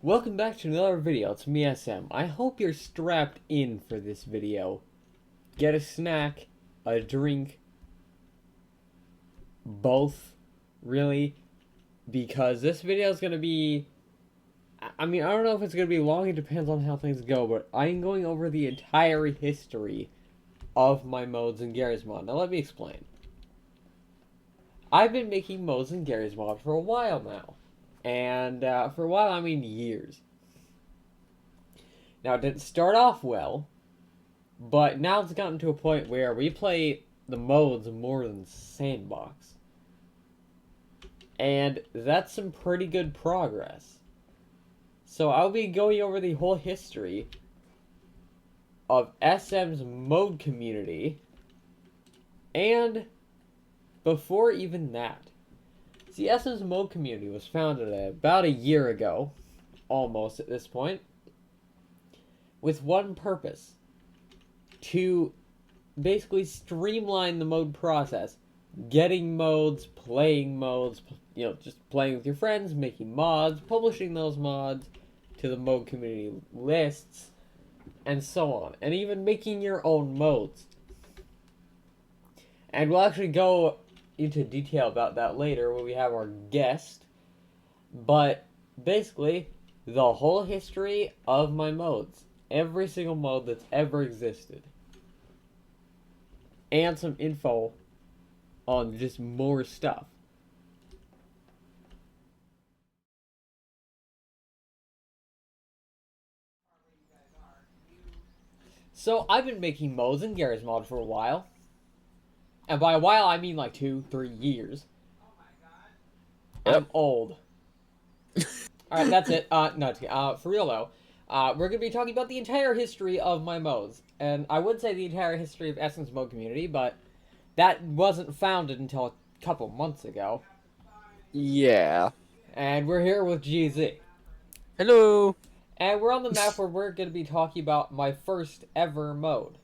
Welcome back to another video. It's me, SM. I hope you're strapped in for this video. Get a snack, a drink, both, really, because this video is going to be... I don't know if it's going to be long, it depends on how things go, but I'm going over the entire history of my modes in Garry's Mod. Now let me explain. I've been making modes in Garry's Mod for a while now. And for a while, I mean years. Now, it didn't start off well, but now it's gotten to a point where we play the modes more than Sandbox. And that's some pretty good progress. So I'll be going over the whole history of SM's mode community, and before even that. See, SM's mode community was founded about a year ago, almost at this point, with one purpose: to basically streamline the mode process. Getting modes, just playing with your friends, making mods, publishing those mods to the mode community lists, and so on. And even making your own modes. And we'll actually go into detail about that later when we have our guest. But basically, the whole history of my modes. Every single mode that's ever existed. And some info on just more stuff. So, I've been making modes in Garry's Mod for a while. And by a while, I mean like 2-3 years. Yep. I'm old. Alright, that's it. No, for real though. We're going to be talking about the entire history of my modes. And I would say the entire history of Essence Mode Community, but that wasn't founded until a couple months ago. Yeah. And we're here with GZ. Hello. And we're on the map where we're going to be talking about my first ever mode.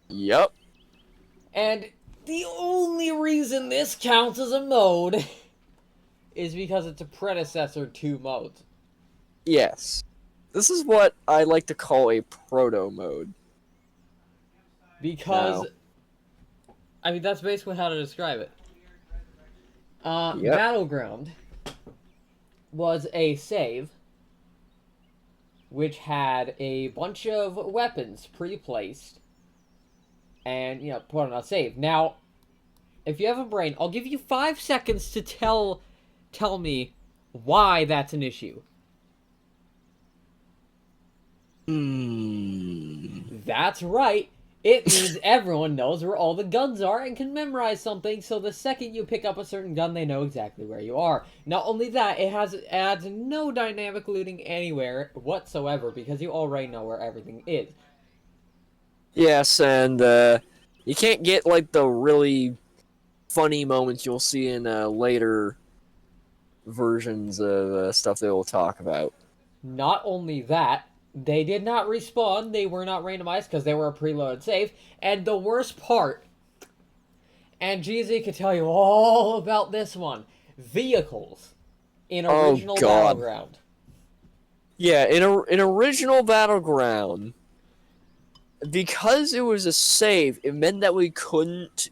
Yep. And the only reason this counts as a mode is because it's a predecessor to modes. Yes. This is what I like to call a proto mode. Because, No. That's basically how to describe it. Yep. Battleground was a save which had a bunch of weapons pre-placed and, put on a save. Now, if you have a brain, I'll give you 5 seconds to tell me why that's an issue. That's right. It means everyone knows where all the guns are and can memorize something, so the second you pick up a certain gun, they know exactly where you are. Not only that, it adds no dynamic looting anywhere whatsoever, because you already know where everything is. Yes, and you can't get like the really funny moments you'll see in later versions of stuff they will talk about. Not only that, they did not respawn, they were not randomized because they were a preloaded save, and the worst part, and GZ could tell you all about this one, vehicles in original Battleground. Yeah, in original Battleground, because it was a save, it meant that we couldn't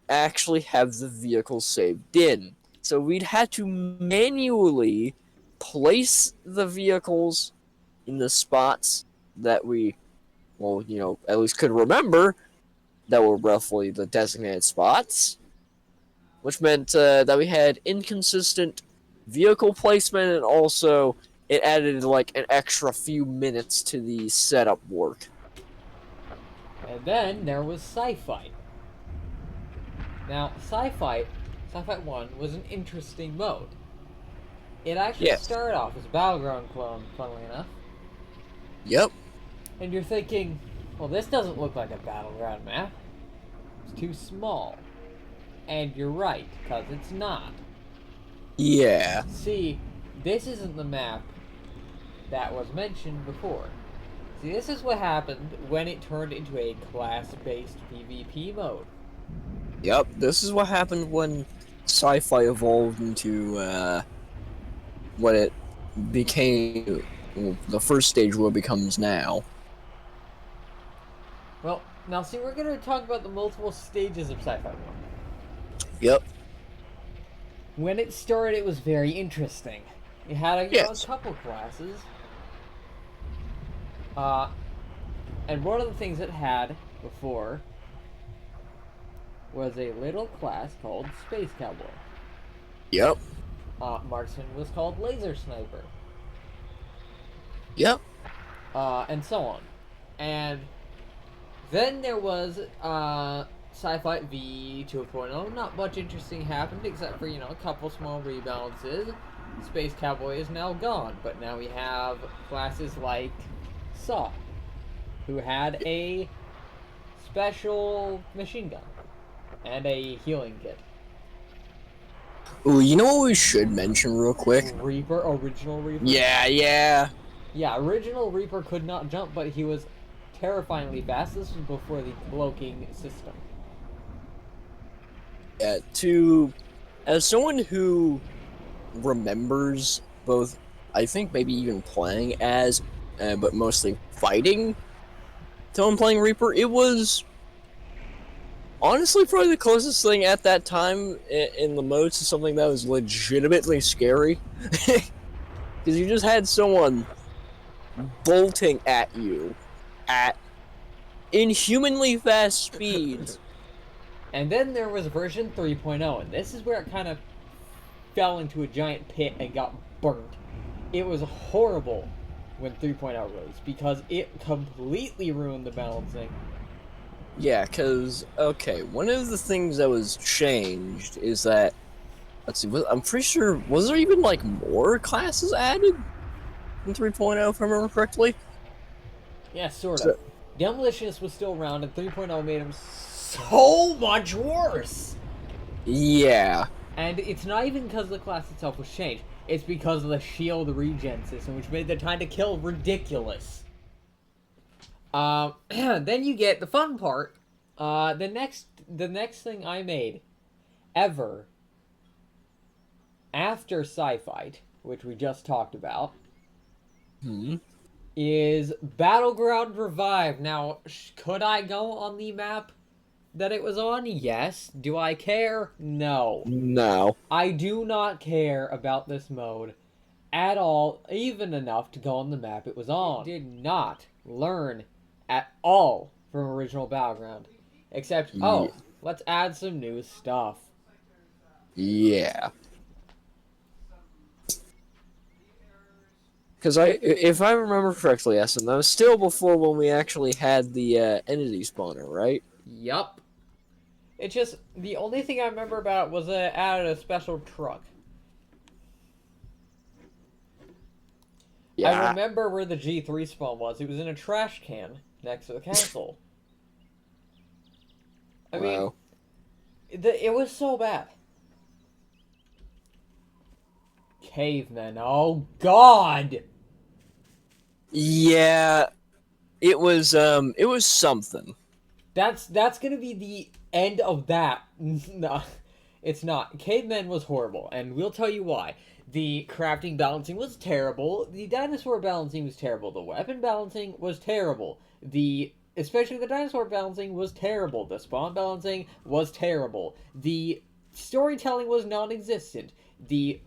actually have the vehicles saved in. So we'd had to manually place the vehicles in the spots that we, at least could remember, that were roughly the designated spots. Which meant that we had inconsistent vehicle placement, and also it added like an extra few minutes to the setup work. And then there was Sci-Fi. Now, Sci-Fi 1 was an interesting mode. It actually started off as a Battleground clone, funnily enough. Yep. And you're thinking, well, this doesn't look like a Battleground map. It's too small. And you're right, because it's not. Yeah. See, this isn't the map that was mentioned before. See, this is what happened when it turned into a class-based PvP mode. Yep, this is what happened when Sci-Fi evolved into what it became the first stage what it becomes now. Well, now see, we're gonna talk about the multiple stages of Sci-Fi 1. Yep. When it started, it was very interesting. It had a Yes. couple classes. And one of the things it had before was a little class called Space Cowboy. Yep. Marksman was called Laser Sniper. Yep. And so on. And then there was Sci-Fi V 2.0. Not much interesting happened except for, a couple small rebalances. Space Cowboy is now gone, but now we have classes like Saw, who had a special machine gun and a healing kit. Ooh, you know what we should mention real quick? Original Reaper? Yeah. Yeah, original Reaper could not jump, but he was terrifyingly fast. This was before the cloaking system. Yeah, as someone who remembers both, I think maybe even playing as, but mostly fighting, someone playing Reaper, it was honestly probably the closest thing at that time in the modes to something that was legitimately scary. Because you just had someone bolting at you at inhumanly fast speeds. And then there was version 3.0, and this is where it kind of fell into a giant pit and got burnt. It was horrible when 3.0 released because it completely ruined the balancing. Yeah, because, okay, one of the things that was changed is that, let's see, I'm pretty sure, was there even, like, more classes added in 3.0, if I remember correctly? Yeah, sort of. Demolitionist was still around, and 3.0 made him so much worse! Yeah. And it's not even because the class itself was changed. It's because of the shield regen system, which made the time to kill ridiculous. Then you get the fun part. The next thing I made ever after Sci-Fight, which we just talked about, is Battleground Revive. Now, could I go on the map that it was on? Yes. Do I care? No. No. I do not care about this mode at all, even enough to go on the map it was on. It did not learn at all from original Battleground. Except, let's add some new stuff. Yeah. Because if I remember correctly, Essen, that was still before when we actually had the entity spawner, right? Yup. It's just, the only thing I remember about it was it added a special truck. Yeah. I remember where the G3 spawn was. It was in a trash can next to the castle. I mean, it was so bad. Cavemen, oh god! Yeah, it was something. That's gonna be the end of that. No, it's not. Cavemen was horrible, and we'll tell you why. The crafting balancing was terrible. The dinosaur balancing was terrible. The weapon balancing was terrible. Especially the dinosaur balancing was terrible. The spawn balancing was terrible. The storytelling was non-existent. The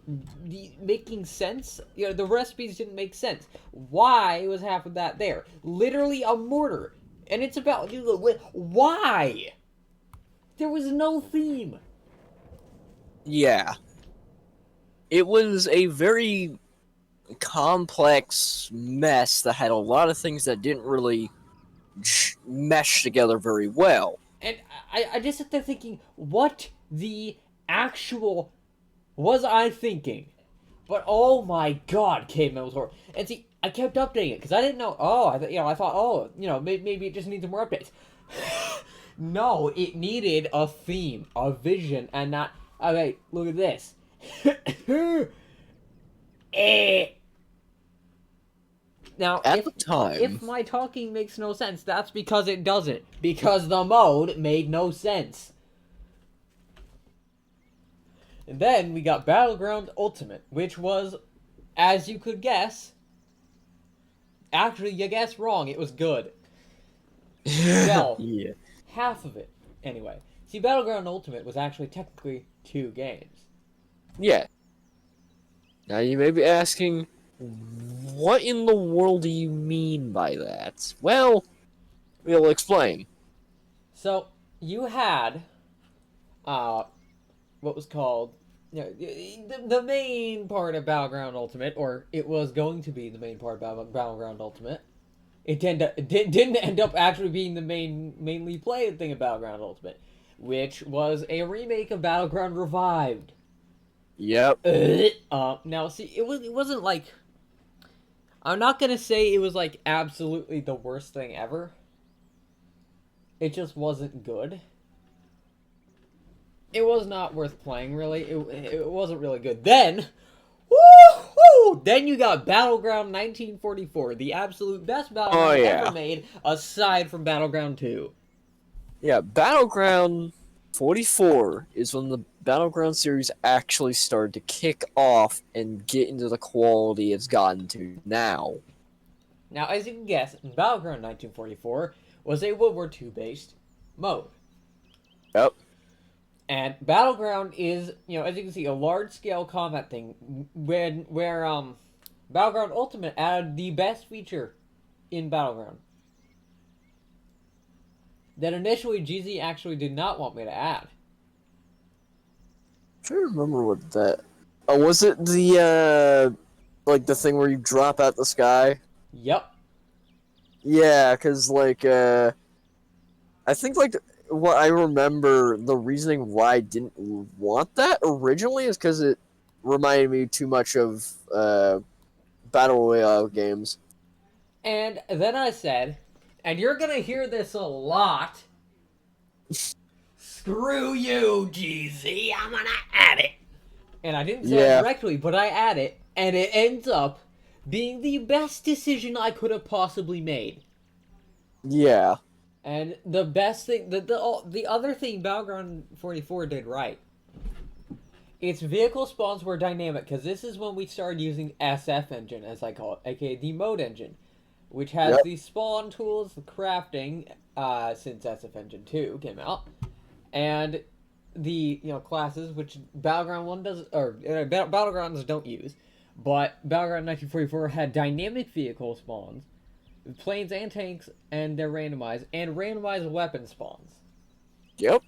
making sense, the recipes didn't make sense. Why was half of that there? Literally a mortar. And it's about, why? There was no theme. Yeah. It was a very complex mess that had a lot of things that didn't really mesh together very well. And I just sit there thinking, what the actual was I thinking? But oh my god, Caveman was horrible. And see, I kept updating it because I didn't know. I thought, maybe it just needs more updates. No, it needed a theme, a vision, and not. Okay, look at this. Now, At the time, if my talking makes no sense, that's because it doesn't. Because the mode made no sense. And then we got Battleground Ultimate, which was, as you could guess, Actually, you guessed wrong. It was good. Well, Yeah. half of it. Anyway. See, Battleground Ultimate was actually technically 2 games. Yeah. Now you may be asking, what in the world do you mean by that? Well, we'll explain. So, you had, what was called, the main part of Battleground Ultimate, or it was going to be the main part of Battleground Ultimate. Didn't end up actually being the mainly played thing of Battleground Ultimate, which was a remake of Battleground Revived. Yep. Now see, it wasn't like, I'm not gonna say it was like absolutely the worst thing ever. It just wasn't good. It was not worth playing, really. It wasn't really good. Then, woo! Then you got Battleground 1944, the absolute best Oh, Battleground yeah. ever made, aside from Battleground 2. Yeah, Battleground 44 is when the Battleground series actually started to kick off and get into the quality it's gotten to now. Now, as you can guess, Battleground 1944 was a World War II based mode. Yep. And Battleground is, as you can see, a large scale combat thing where Battleground Ultimate added the best feature in Battleground that initially GZ actually did not want me to add. I'm trying to remember what that. Oh, was it the like the thing where you drop out the sky? Yep. Yeah, cause I think like what I remember the reasoning why I didn't want that originally is because it reminded me too much of battle royale games. And then I said, and you're gonna hear this a lot, screw you, GZ, I'm gonna add it. And I didn't say it Yeah. directly, but I add it, and it ends up being the best decision I could have possibly made. Yeah. And the best thing, the other thing Battleground 44 did right, its vehicle spawns were dynamic, because this is when we started using SF engine, as I call it, aka the mode engine, which has Yep. the spawn tools, the crafting, since SF engine 2 came out, and the classes, which Battleground 1 does, or Battlegrounds don't use, but Battleground 1944 had dynamic vehicle spawns, planes and tanks, and they're randomized, and randomized weapon spawns. Yep.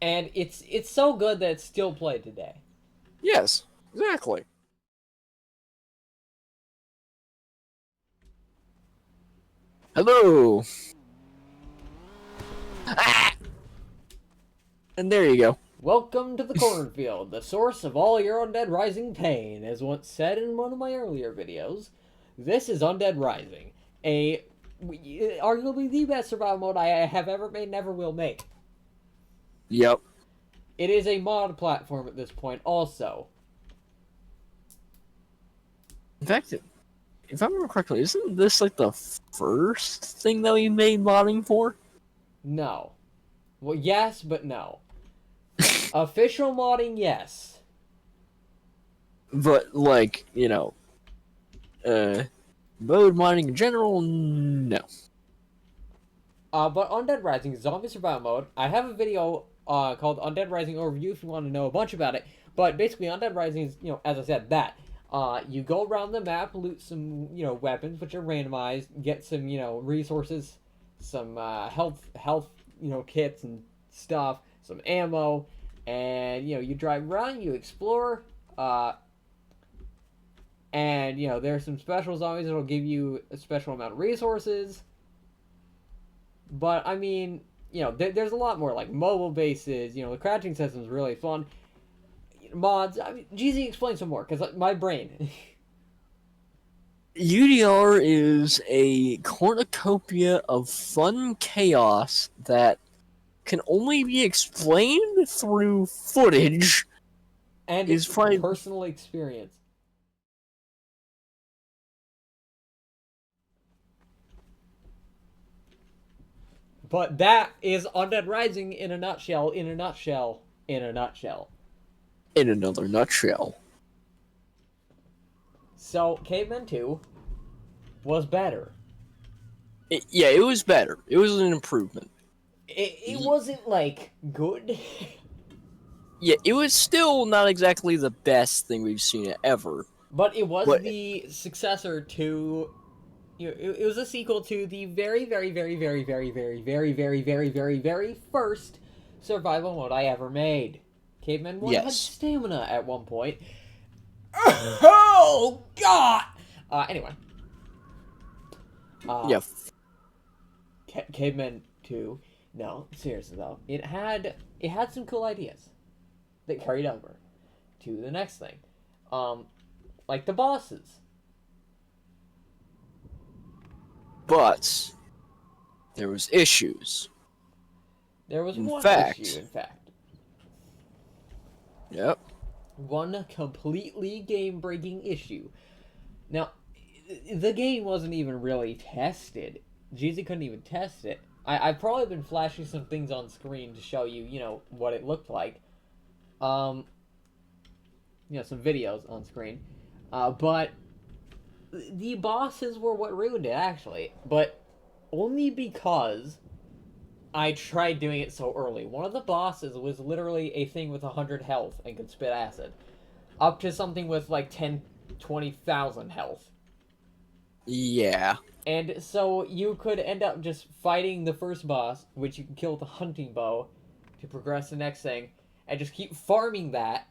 And it's so good that it's still played today. Yes. Exactly. Hello. Ah! And there you go. Welcome to the cornfield, the source of all your Undead Rising pain. As once said in one of my earlier videos, this is Undead Rising, arguably the best survival mode I have ever made and ever will make. Yep. It is a mod platform at this point also. In fact, if I remember correctly, isn't this like the first thing that we made modding for? No. Well, yes, but no. Official modding, yes. But like, mode modding in general, no. But Undead Rising, Zombie Survival Mode, I have a video called Undead Rising Overview if you want to know a bunch about it. But basically, Undead Rising is, as I said, that. You go around the map, loot some, weapons, which are randomized, get some, resources, some health, kits and stuff, some ammo, and, you drive around, you explore, and, there are some special zombies that'll give you a special amount of resources. But, I mean, there's a lot more, like mobile bases, the crouching system is really fun. Mods, I mean, GZ, explain some more, because my brain. UDR is a cornucopia of fun chaos that can only be explained through footage. And Is probably personal experience. But that is Undead Rising in a nutshell, in a nutshell, in a nutshell. in another nutshell. So, Caveman 2 was better. Yeah, it was better. It was an improvement. It wasn't like good. Yeah, it was still not exactly the best thing we've seen ever. But it was But the successor to, it was a sequel to the very, very, very, very, very, very, very, very, very, very, very first survival mode I ever made. Caveman 1 had yes. stamina at one point. Oh, God! Anyway. Yeah. Caveman 2. No, seriously though. It had some cool ideas that carried over to the next thing. Like the bosses. But there was issues. There was In one fact. issue, in fact. Yep. One completely game-breaking issue. Now, the game wasn't even really tested. Jeezy couldn't even test it. I've probably been flashing some things on screen to show you, what it looked like. Some videos on screen. But the bosses were what ruined it, actually. But only because I tried doing it so early. One of the bosses was literally a thing with 100 health and could spit acid. Up to something with like 10, 20,000 health. Yeah. And so you could end up just fighting the first boss, which you can kill with a hunting bow, to progress the next thing, and just keep farming that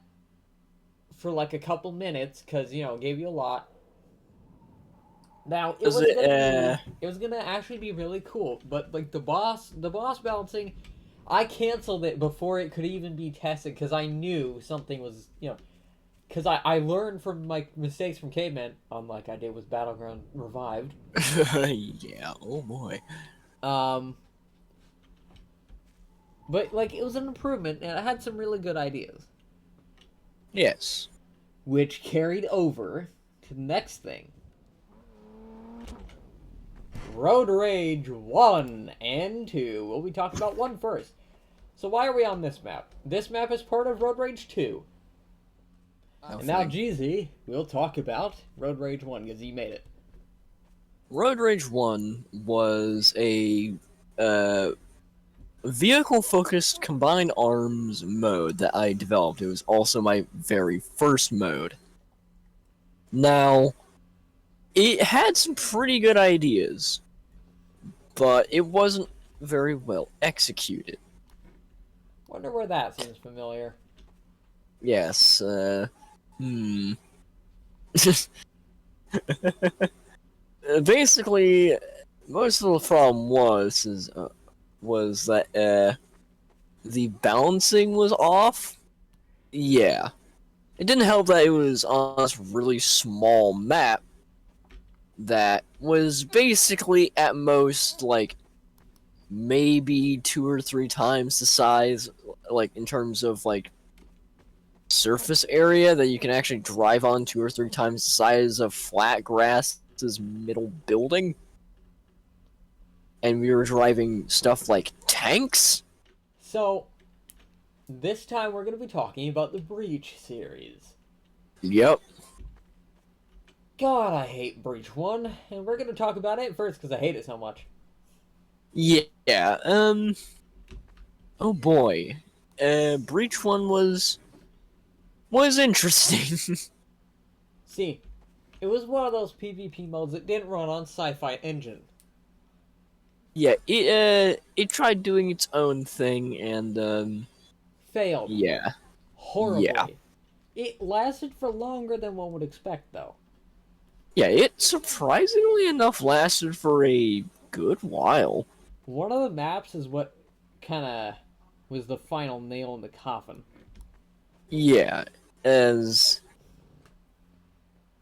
for like a couple minutes, because, it gave you a lot. Now, it was gonna actually be really cool, but like the boss balancing, I canceled it before it could even be tested, because I knew something was, because I learned from my mistakes from Caveman, unlike I did with Battleground Revived. Yeah, oh boy. But like it was an improvement, and it had some really good ideas, Yes. which carried over to the next thing. Road Rage 1 and 2. We'll be talking about 1 first. So why are we on this map? This map is part of Road Rage 2. And now, Jeezy, we'll talk about Road Rage 1, because he made it. Road Rage 1 was a vehicle-focused combined arms mode that I developed. It was also my very first mode. Now, it had some pretty good ideas, but it wasn't very well executed. Wonder where that seems familiar. Yes, Basically, most of the problem was that the balancing was off. Yeah, it didn't help that it was on this really small map that was basically at most like maybe 2 or 3 times the size, like in terms of like surface area that you can actually drive on 2 or 3 times the size of flat grass's middle building. And we were driving stuff like tanks. So, this time we're going to be talking about the Breach series. Yep. God, I hate Breach 1, and we're going to talk about it first because I hate it so much. Yeah, oh boy. Breach 1 was interesting. See, it was one of those PvP modes that didn't run on Sci-Fi Engine. Yeah, it tried doing its own thing and Failed. yeah. Horribly. Yeah. It lasted for longer than one would expect, though. Yeah, it surprisingly enough lasted for a good while. One of the maps is what kind of was the final nail in the coffin. Yeah, as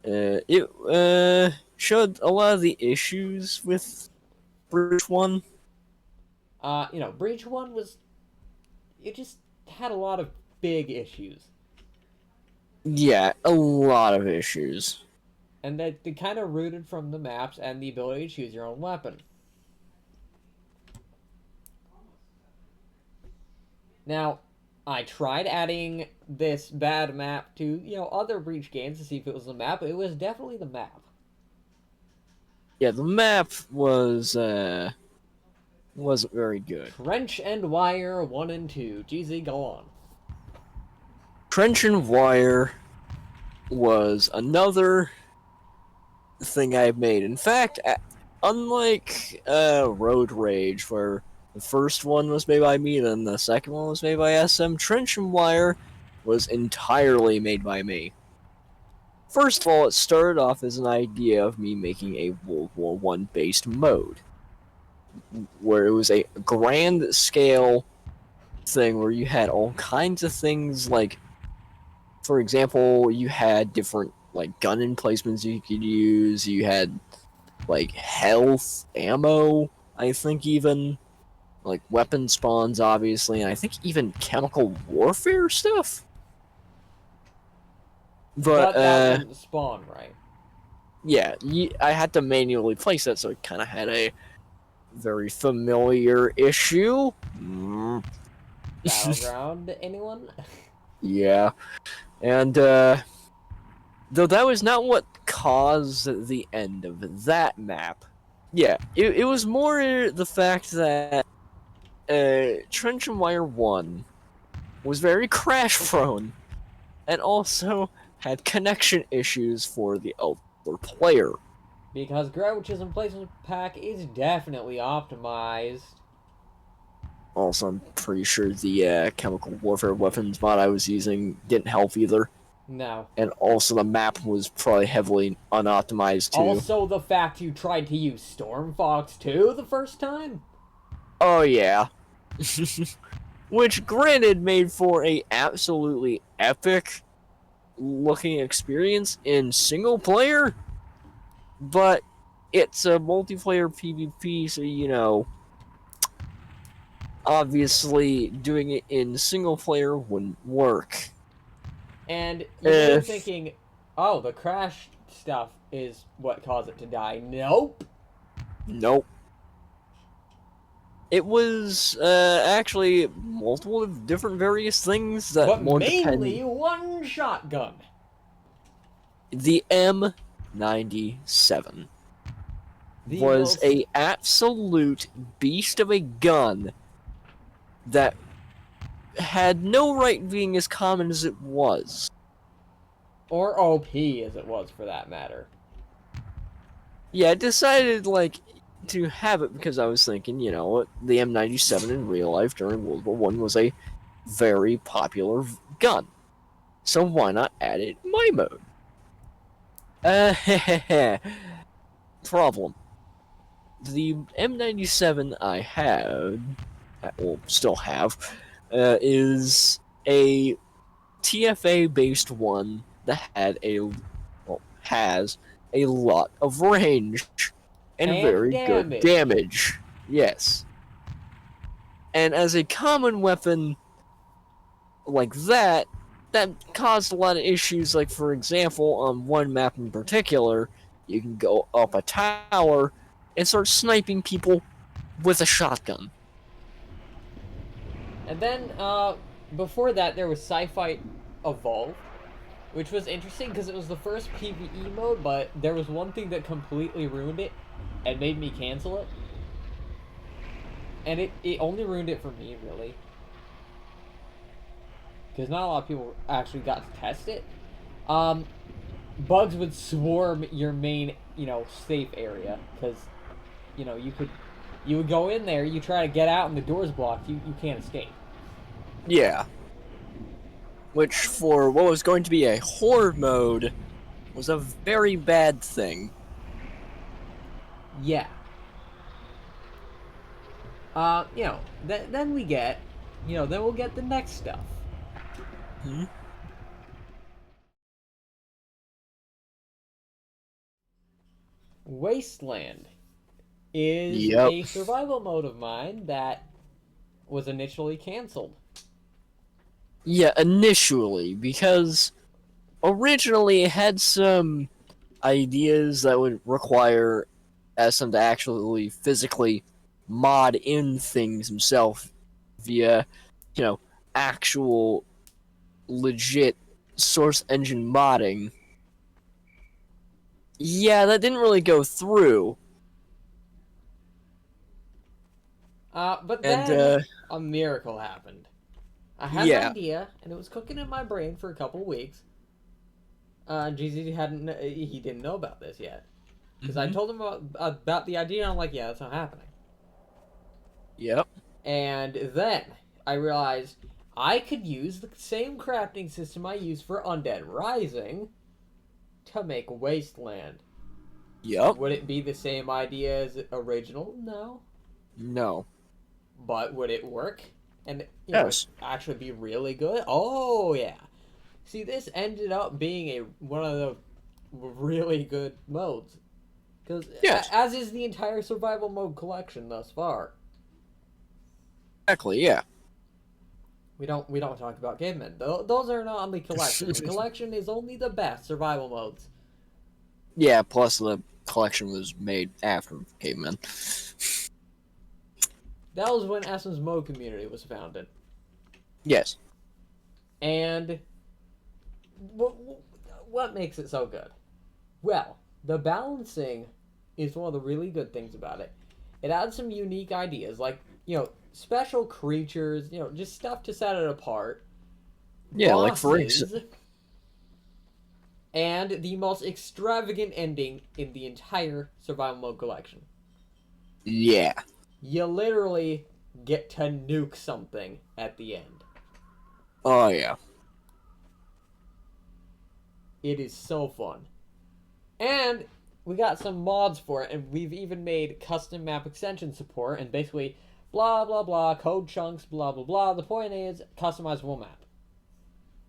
it showed a lot of the issues with Breach 1. Breach 1 was... It just had a lot of big issues. Yeah, a lot of issues. And that they kind of rooted from the maps and the ability to choose your own weapon. Now, I tried adding this bad map to, other Breach games to see if it was the map. It was definitely the map. Yeah, the map wasn't very good. Trench and Wire 1 and 2. GZ, go on. Trench and Wire was another thing I made. In fact, unlike Road Rage, where the first one was made by me, then the second one was made by SM, Trench and Wire was entirely made by me. First of all, it started off as an idea of me making a World War One based mode, where it was a grand scale thing where you had all kinds of things like, for example, you had different like gun emplacements you could use, you had like health, ammo, I think even like weapon spawns obviously, and I think even chemical warfare stuff. But that But wouldn't spawn, right? yeah, I had to manually place that, so it kind of had a very familiar issue. Battleground, anyone? Yeah, and though that was not what caused the end of that map. Yeah, it was more the fact that Trench and Wire 1 was very crash prone and also had connection issues for the other player. Because Grouch's Emplacement Pack is definitely optimized. Also, I'm pretty sure the chemical warfare weapons mod I was using didn't help either. No. And also the map was probably heavily unoptimized too. Also, the fact you tried to use Storm Fox 2 the first time? Oh yeah. Which granted made for a absolutely epic looking experience in single player, but it's a multiplayer PvP, so you know, obviously doing it in single player wouldn't work. And you may be thinking, oh, the crash stuff is what caused it to die. Nope. Nope. It was actually multiple different various things that But more mainly depend. one shotgun. The M97 The was most... a absolute beast of a gun that had no right being as common as it was. Or OP, as it was, for that matter. Yeah, I decided, like, to have it because I was thinking, you know, the M97 in real life during World War One was a very popular gun. So why not add it in my mode? Problem. The M97 I had, well, still have, is a TFA-based one that has a lot of range and And very good damage. damage. Yes. And as a common weapon like that caused a lot of issues. Like, for example, on one map in particular, you can go up a tower and start sniping people with a shotgun. And then, before that, there was Sci-Fi Evolved, which was interesting because it was the first PvE mode, but there was one thing that completely ruined it and made me cancel it. And it only ruined it for me, really. Because not a lot of people actually got to test it. Bugs would swarm your main, safe area. Because, you would go in there, you try to get out, and the door's blocked. You can't escape. Yeah. Which, for what was going to be a horde mode, was a very bad thing. Yeah. Then we get, then we'll get the next stuff. Hmm? Wasteland is Yep. a survival mode of mine that was initially canceled. Yeah, initially, because originally it had some ideas that would require SM to actually physically mod in things himself via, actual legit source engine modding. Yeah, that didn't really go through. But And then a miracle happened. I had an yeah. idea, and it was cooking in my brain for a couple weeks. GZ he didn't know about this yet. Because I Hmm. told him about the idea, and I'm like, yeah, that's not happening. Yep. And then I realized I could use the same crafting system I used for Undead Rising to make Wasteland. Yep. Would it be the same idea as original? No. No. But would it work? And, it Yes. actually be really good? Oh, yeah. See, this ended up being one of the really good modes. Because, Yes. as is the entire survival mode collection thus far. Exactly. Yeah. We don't talk about cavemen. Those are not on the collection. The collection is only the best survival modes. Yeah. Plus, the collection was made after Caveman. That was when Essence Mode Community was founded. Yes. And what makes it so good? Well, the balancing is one of the really good things about it. It adds some unique ideas, like, special creatures, just stuff to set it apart. Yeah. Like for Bosses, and the most extravagant ending in the entire survival mode collection. Yeah. You literally get to nuke something at the end. Oh yeah. It is so fun. And we got some mods for it, and we've even made custom map extension support, and basically blah blah blah, code chunks, blah blah blah. The point is customizable map.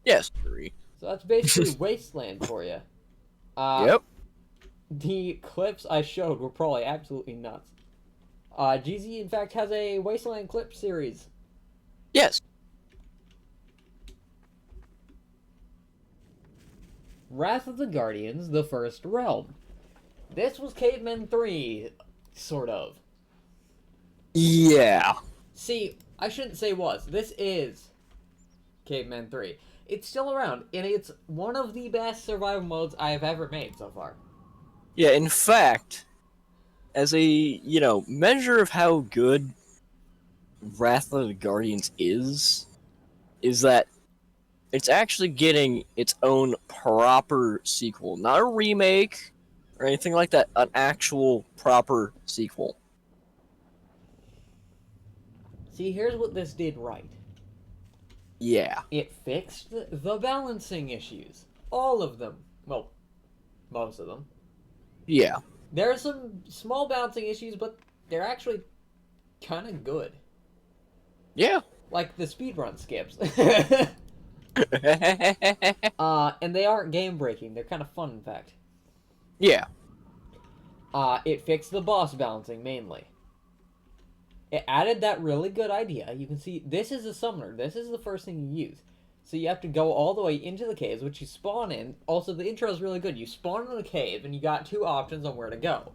Yes. So that's basically Wasteland for you. Yep. The clips I showed were probably absolutely nuts. GZ in fact has a Wasteland clip series. Yes. Wrath of the Guardians, the First Realm. This was Caveman 3, sort of. Yeah. See, I shouldn't say was. This is Caveman 3. It's still around, and it's one of the best survival modes I have ever made so far. Yeah. In fact, as a measure of how good Wrath of the Guardians is that it's actually getting its own proper sequel, not a remake or anything like that. An actual proper sequel. See, here's what this did right. Yeah. It fixed the balancing issues. All of them. Well, most of them. Yeah. There are some small balancing issues, but they're actually kind of good. Yeah. Like the speedrun skips. And they aren't game breaking. They're kind of fun, in fact. Yeah. It fixed the boss balancing mainly. It added that really good idea. You can see this is a summoner. This is the first thing you use. So you have to go all the way into the caves, which you spawn in. Also, the intro is really good. You spawn in a cave, and you got two options on where to go.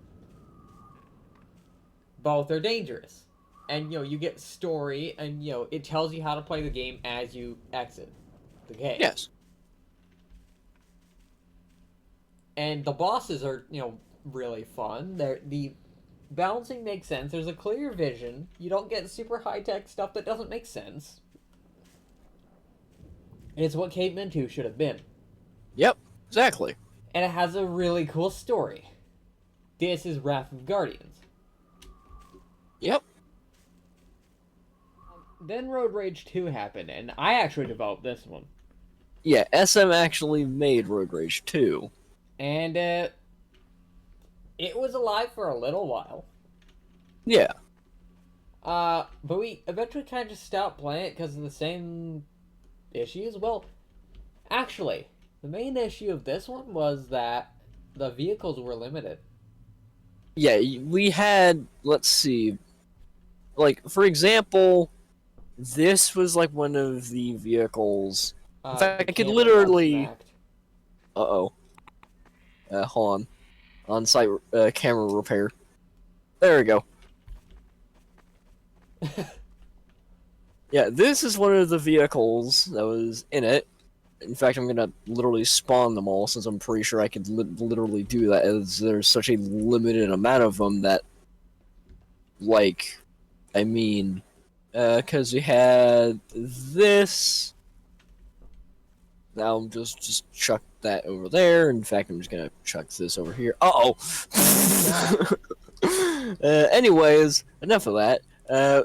Both are dangerous. And, you get story, and, it tells you how to play the game as you exit the cave. Yes. And the bosses are, really fun. The balancing makes sense. There's a clear vision. You don't get super high-tech stuff that doesn't make sense. And it's what Caveman 2 should have been. Yep. Exactly. And it has a really cool story. This is Wrath of Guardians. Yep. Then Road Rage 2 happened, and I actually developed this one. Yeah, SM actually made Road Rage 2. And, it was alive for a little while. Yeah. But we eventually kind of just stopped playing it because of the same issues. Well, actually, the main issue of this one was that the vehicles were limited. Yeah, we had, let's see, like, for example, this was like one of the vehicles. In fact, I could literally. Uh-oh. Hold on. On-site camera repair. There we go. Yeah, this is one of the vehicles that was in it. In fact, I'm gonna literally spawn them all since I'm pretty sure I could literally do that, as there's such a limited amount of them that, like, I mean, because we had this. Now I'm just chuck that over there. In fact, I'm just gonna chuck this over here. Uh oh. Anyways, enough of that.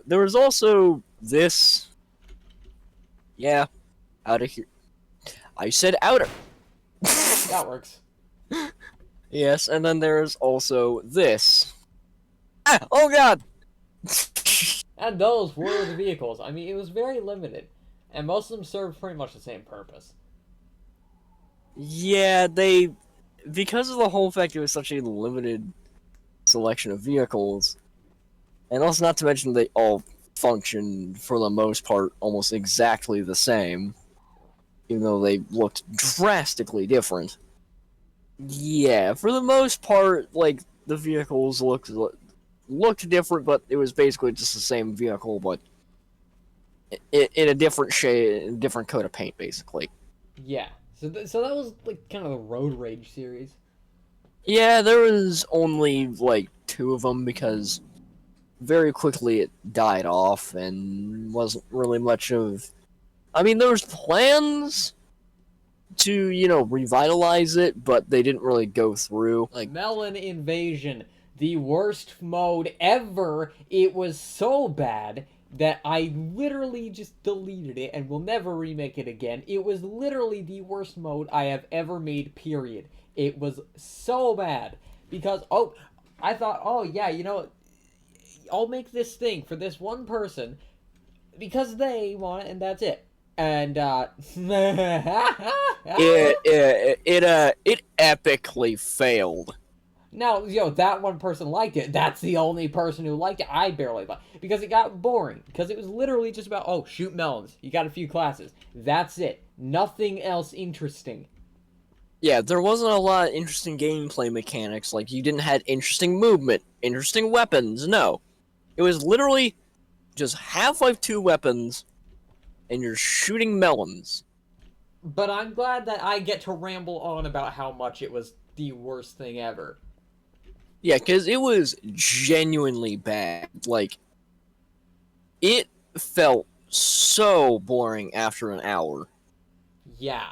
There was also this. Yeah, out of here. I said outer. That works. Yes, and then there's also this. Ah, oh god! And those were the vehicles. I mean, it was very limited, and most of them served pretty much the same purpose. Yeah, because of the whole fact it was such a limited selection of vehicles, and also not to mention they all function for the most part almost exactly the same, even though they looked drastically different. Yeah, for the most part, like the vehicles looked different, but it was basically just the same vehicle, but in a different shade, different coat of paint, basically. Yeah. So that was like kind of the Road Rage series. Yeah, there was only like two of them because very quickly it died off and wasn't really much of. I mean, there was plans to revitalize it, but they didn't really go through. Like, Melon Invasion, the worst mode ever. It was so bad that I literally just deleted it and will never remake it again. It was literally the worst mode I have ever made, period. It was so bad. Because, I thought, oh yeah, I'll make this thing for this one person because they want it and that's it. And, it epically failed. now, that one person liked it. That's the only person who liked it. I barely liked it. Because it got boring. Because it was literally just about, shoot melons. You got a few classes. That's it. Nothing else interesting. Yeah, there wasn't a lot of interesting gameplay mechanics. Like, you didn't have interesting movement, interesting weapons. No. It was literally just Half-Life 2 weapons, and you're shooting melons. But I'm glad that I get to ramble on about how much it was the worst thing ever. Yeah, because it was genuinely bad. Like, it felt so boring after an hour. Yeah.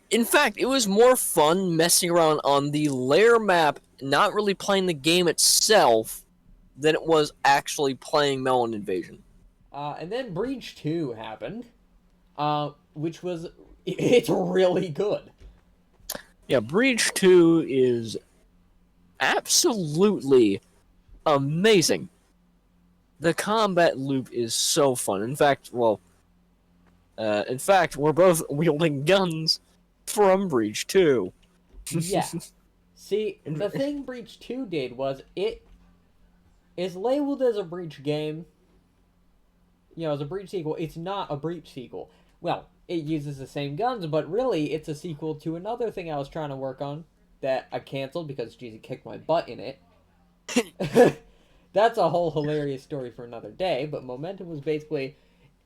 In fact, it was more fun messing around on the lair map, not really playing the game itself, than it was actually playing Melon Invasion. And then Breach 2 happened. Which was... It's really good. Yeah, Breach 2 is absolutely amazing. The combat loop is so fun. In fact, we're both wielding guns from Breach 2. Yeah. See, the thing Breach 2 did was it is labeled as a Breach game. As a Breach sequel. It's not a Breach sequel. Well, it uses the same guns, but really it's a sequel to another thing I was trying to work on that I canceled because Jesus kicked my butt in it. That's a whole hilarious story for another day, but Momentum was basically...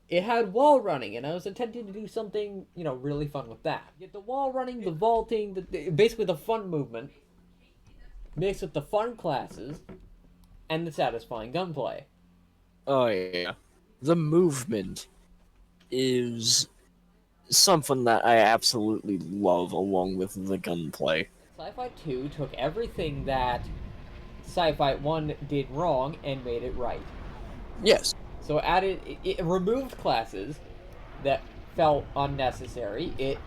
It had wall running, and I was intending to do something, really fun with that. Get the wall running, the vaulting, basically the fun movement, mixed with the fun classes, and the satisfying gunplay. Oh, yeah. The movement is something that I absolutely love, along with the gunplay. Sci-Fi 2 took everything that Sci-Fi 1 did wrong and made it right. Yes. So it removed classes that felt unnecessary. It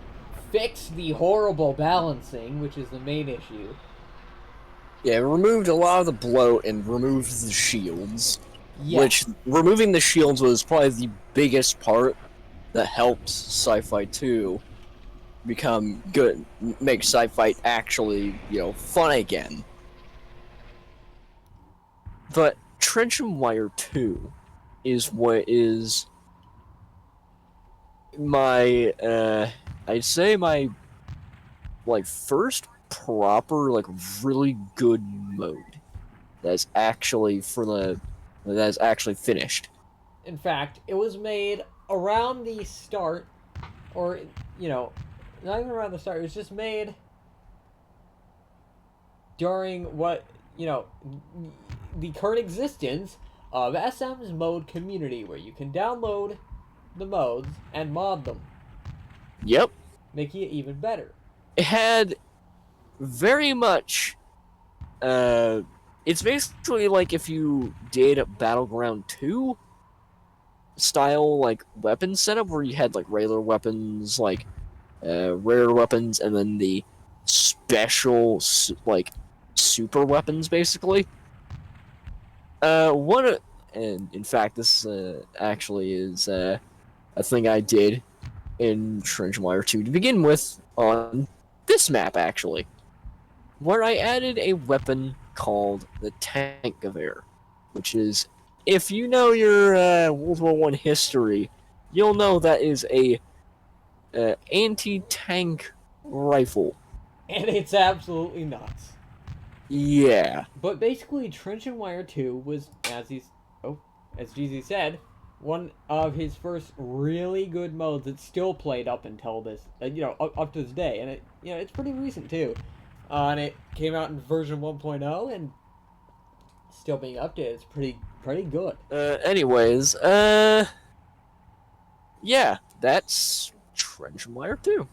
fixed the horrible balancing, which is the main issue. Yeah, it removed a lot of the bloat and removed the shields. Yeah. Which, removing the shields was probably the biggest part that helped Sci-Fi 2 become good, make Sci-Fi actually, fun again. But Trench and Wire 2 is what is my, I'd say my, first proper, really good mode that's actually finished. In fact, it was made around the start, or, not even around the start, it was just made during what, the current existence of SM's mode community, where you can download the modes and mod them, Yep. making it even better. It had very much. It's basically like if you did Battleground 2 style like weapon setup, where you had like regular weapons, like rare weapons, and then the special like super weapons, basically. One, and in fact, this actually is a thing I did in Trenchmire 2 to begin with on this map, actually, where I added a weapon called the Tankaver, which is, if you know your World War One history, you'll know that is a anti-tank rifle. And it's absolutely nuts. Yeah. But basically, Trench and Wire 2 was, as GZ said, one of his first really good modes that still played up until this, up to this day. And it's pretty recent too. And it came out in version 1.0 and still being updated. It's pretty good. Anyways, yeah, that's Trench and Wire 2.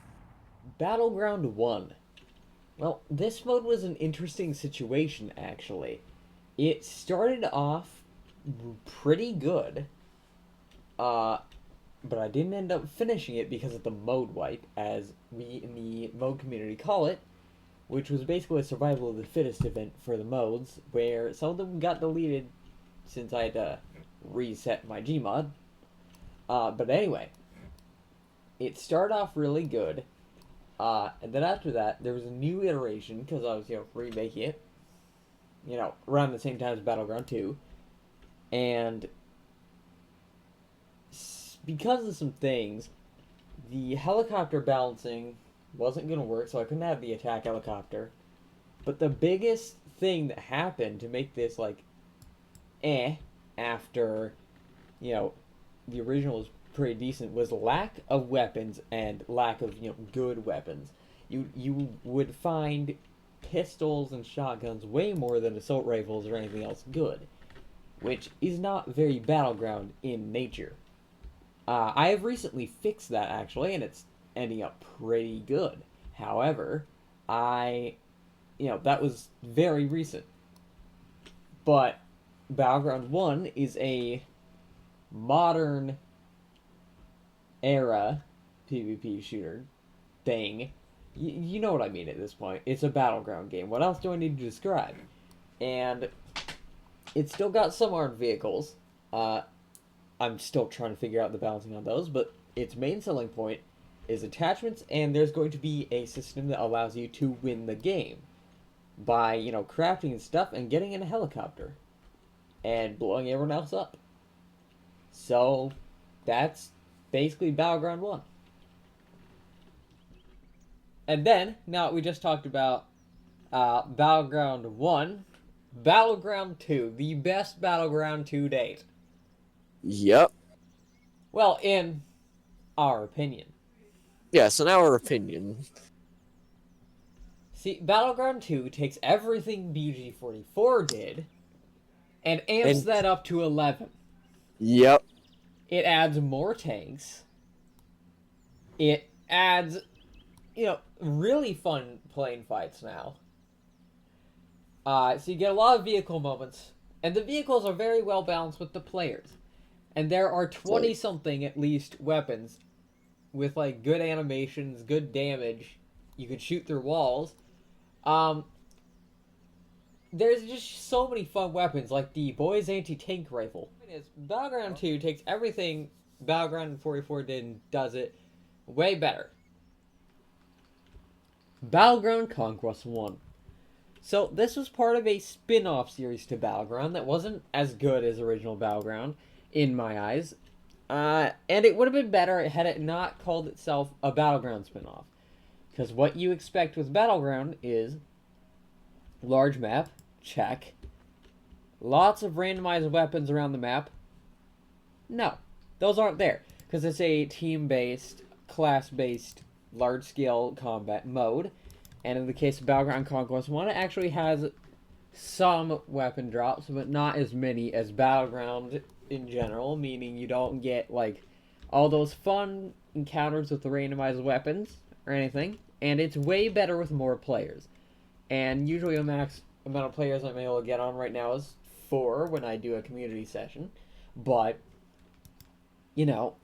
Battleground 1. Well, this mode was an interesting situation, actually. It started off pretty good, but I didn't end up finishing it because of the mode wipe, as we in the mode community call it, which was basically a survival of the fittest event for the modes, where some of them got deleted since I had to reset my Gmod. But anyway, it started off really good. And then after that, there was a new iteration, because I was, remaking it, around the same time as Battleground 2. And because of some things, the helicopter balancing wasn't going to work, so I couldn't have the attack helicopter. But the biggest thing that happened to make this, after, the original was pretty decent, was lack of weapons and lack of good weapons. You would find pistols and shotguns way more than assault rifles or anything else good, which is not very Battleground in nature. I have recently fixed that, actually, and it's ending up pretty good. However, that was very recent. But Battleground 1 is a modern era PvP shooter thing. You know what I mean at this point. It's a Battleground game. What else do I need to describe? And it's still got some armed vehicles. I'm still trying to figure out the balancing on those, but its main selling point is attachments, and there's going to be a system that allows you to win the game by, crafting stuff and getting in a helicopter and blowing everyone else up. So, that's basically Battleground 1. And then, now we just talked about Battleground 1, Battleground 2, the best Battleground to date. Yep. Well, in our opinion. Yes, in our opinion. See, Battleground 2 takes everything BG44 did and amps that up to 11. Yep. It adds more tanks. It adds, really fun plane fights now. So you get a lot of vehicle moments, and the vehicles are very well balanced with the players. And there are 20-something, at least, weapons with, good animations, good damage. You can shoot through walls. There's just so many fun weapons, like the boys anti-tank rifle. Battleground 2 takes everything Battleground 44 did and does it way better. Battleground Conquest 1. So this was part of a spin-off series to Battleground that wasn't as good as original Battleground, in my eyes. And it would have been better had it not called itself a Battleground spin-off. Because what you expect with Battleground is large map, check. Lots of randomized weapons around the map. No, those aren't there. Because it's a team-based, class-based, large-scale combat mode. And in the case of Battleground Conquest 1, it actually has some weapon drops, but not as many as Battleground in general, meaning you don't get like all those fun encounters with the randomized weapons or anything, and it's way better with more players. And usually the max amount of players I'm able to get on right now is 4 when I do a community session, but you know,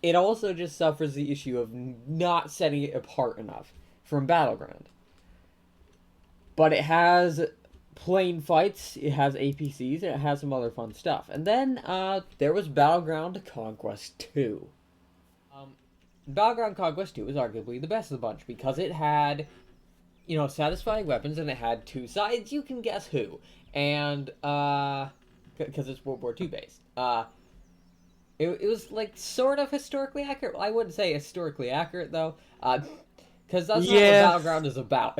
it also just suffers the issue of not setting it apart enough from Battleground. But it has plane fights, it has APCs, and it has some other fun stuff. And then there was Battleground Conquest 2. Um, Battleground Conquest 2 is arguably the best of the bunch because it had, satisfying weapons and it had two sides. You can guess who. And, because it's World War II based. It was like sort of historically accurate. I wouldn't say historically accurate though, because that's not what Battleground is about.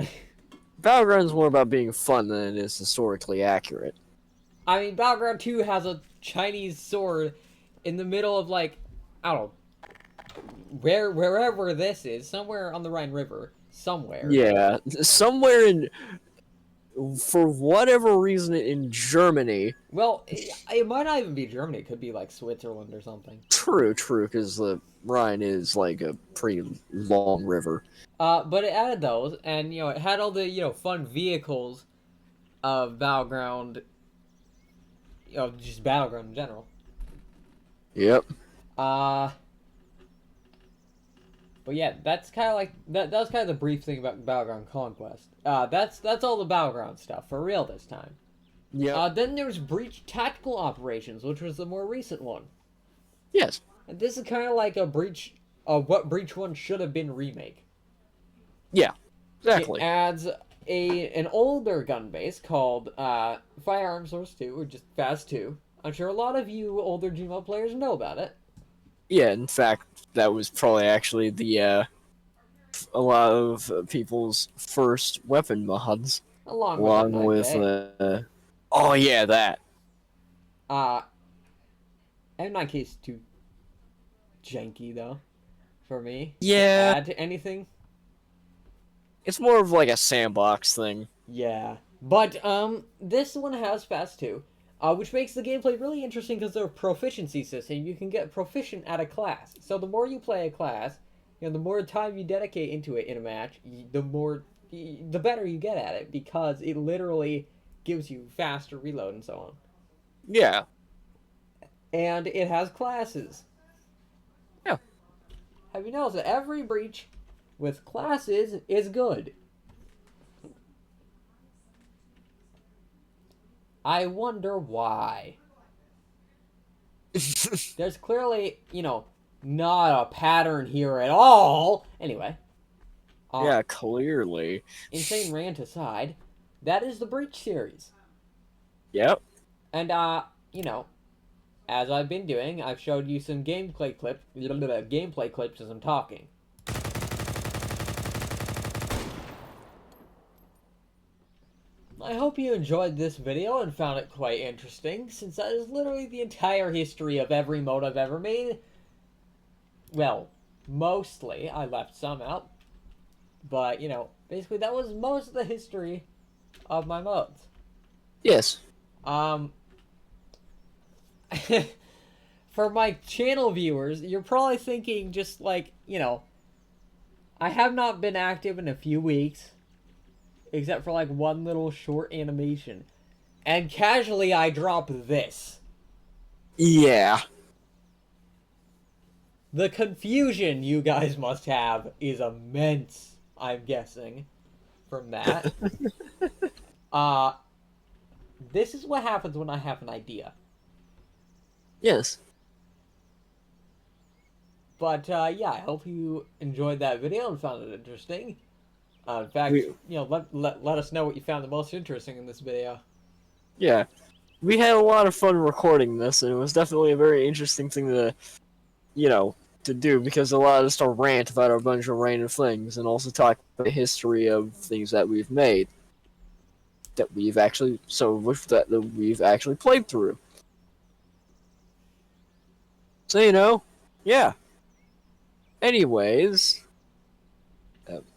Battleground's more about being fun than it is historically accurate. I mean, Battleground 2 has a Chinese sword in the middle of like, I don't know, wherever this is, somewhere on the Rhine River, somewhere. Yeah, somewhere in, for whatever reason, in Germany. Well, it might not even be Germany. It could be like Switzerland or something. True, because the Rhine is like a pretty long river. But it added those, and it had all the fun vehicles of Battleground. Just Battleground in general. Yep. But yeah, that's kind of like that was kind of the brief thing about Battleground Conquest. That's all the Battleground stuff for real this time. Yeah. Then there's Breach Tactical Operations, which was the more recent one. Yes. And this is kind of like a Breach, what Breach 1 should have been remake. Yeah, exactly. It adds an older gun base called Firearms Source 2, or just Fast 2. I'm sure a lot of you older Gmail players know about it. Yeah, in fact, that was probably actually a lot of people's first weapon mods. Along with oh yeah, that. M9K's too janky though, for me. Yeah. To add to anything. It's more of like a sandbox thing. Yeah. But, this one has Fast 2, which makes the gameplay really interesting because there's a proficiency system. You can get proficient at a class. So the more you play a class, the more time you dedicate into it in a match, the better you get at it because it literally gives you faster reload and so on. Yeah. And it has classes. Yeah. Have you noticed that every Breach with classes is good? I wonder why. There's clearly, not a pattern here at all. Anyway. Yeah, clearly. Insane rant aside, that is the Breach series. Yep. And, as I've been doing, I've showed you some gameplay clips as I'm talking. I hope you enjoyed this video and found it quite interesting, since that is literally the entire history of every mode I've ever made. Well, mostly. I left some out. But, basically that was most of the history of my modes. Yes. For my channel viewers, you're probably thinking just like, I have not been active in a few weeks. Except for like one little short animation. And casually I drop this. Yeah. The confusion you guys must have is immense, I'm guessing, from that. This is what happens when I have an idea. Yes. But, yeah, I hope you enjoyed that video and found it interesting. In fact, let us know what you found the most interesting in this video. Yeah. We had a lot of fun recording this, and it was definitely a very interesting thing to, to do, because it allowed us to rant about a bunch of random things, and also talk about the history of things that we've made. That we've actually played through. So, yeah. Anyways...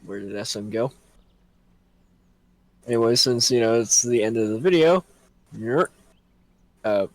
where did SM go? Anyway, since it's the end of the video, uh,